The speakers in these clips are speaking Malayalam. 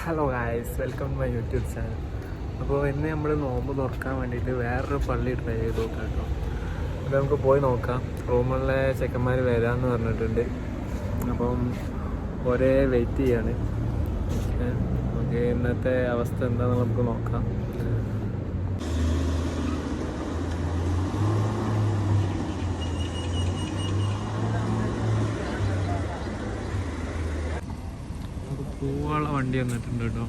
Hello guys, welcome to my YouTube channel. അപ്പോൾ ഇന്ന് നമ്മൾ നോമ്പ് തുറക്കാൻ വേണ്ടിയിട്ട് വേറൊരു പള്ളി ട്രൈ ചെയ്ത് നോക്കാം കേട്ടോ. അപ്പോൾ നമുക്ക് പോയി നോക്കാം. റൂമിലെ ചെക്കന്മാർ വരാമെന്ന് പറഞ്ഞിട്ടുണ്ട്. അപ്പം ഒരേ വെയിറ്റ് ചെയ്യാണ്. ഓക്കെ, ഇന്നത്തെ അവസ്ഥ എന്താണെന്ന് നമുക്ക് നോക്കാം. പോവാനുള്ള വണ്ടി വന്നിട്ടുണ്ട് കേട്ടോ.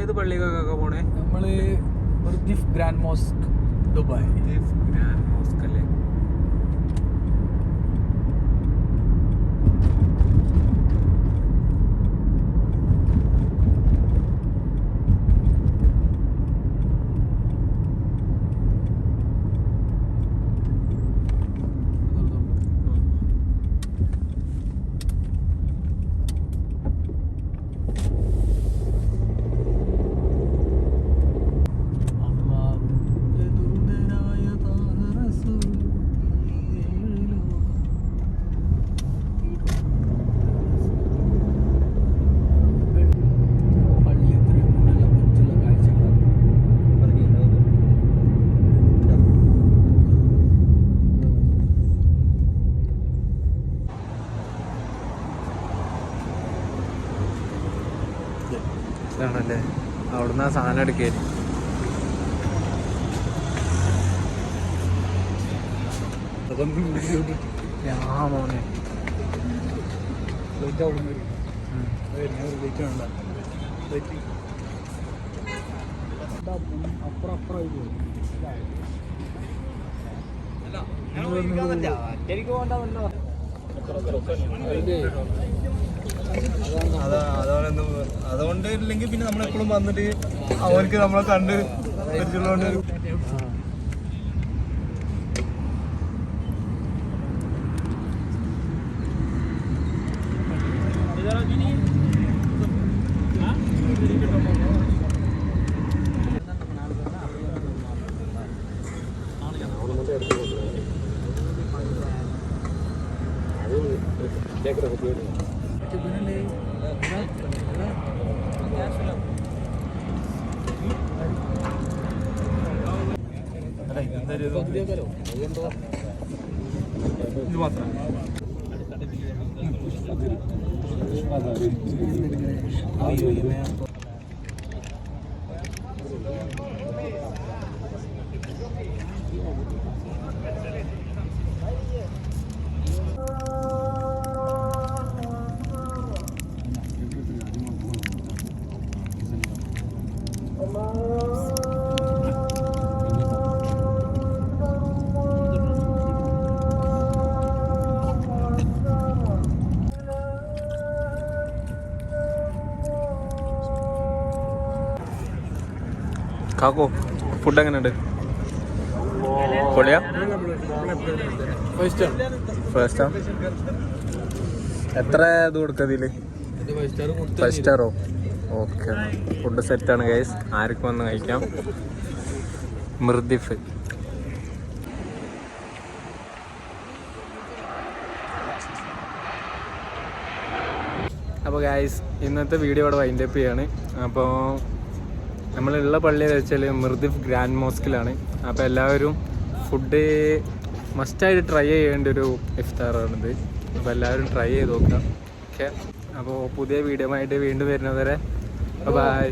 ഏത് പള്ളിക്കൊക്കെ പോണേ? നമ്മള് Mirdif grand mosque Dubai. Grand mosque അല്ലേ? ാണല്ലേ അവിടുന്ന് ആ സാധനം എടുക്കേ. മോനെ അതുകൊണ്ട് ഇല്ലെങ്കിൽ പിന്നെ നമ്മളെപ്പോഴും വന്നിട്ട് അവർക്ക് നമ്മളെ കണ്ട് പരിചയമുള്ളതുകൊണ്ട് ഇത് മാത്രം കാക്കോ, ഫുഡ് എങ്ങനെയുണ്ട്? പൊളിയാ? ഫസ്റ്റ് എത്ര ഇത് കൊടുക്കതില്? 5 സ്റ്റാറോ? ഓക്കെ, ഫുഡ് സെറ്റാണ് ഗൈസ്. ആർക്കും വന്ന് കഴിക്കാം. മുർദിഫ്. അപ്പോൾ ഗൈസ്, ഇന്നത്തെ വീഡിയോ ഇവിടെ വൈൻഡപ്പ് ചെയ്യാണ്. അപ്പോൾ നമ്മളുള്ള പള്ളി വെച്ചാൽ മുർദിഫ് ഗ്രാൻഡ് മോസ്കിലാണ്. അപ്പോൾ എല്ലാവരും ഫുഡ് മസ്റ്റായിട്ട് ട്രൈ ചെയ്യേണ്ട ഒരു ഇഫ്താറാണിത്. അപ്പോൾ എല്ലാവരും ട്രൈ ചെയ്ത് നോക്കാം. ഓക്കെ, അപ്പോൾ പുതിയ വീഡിയോ ആയിട്ട് വീണ്ടും വരുന്നവരെ ബൈ.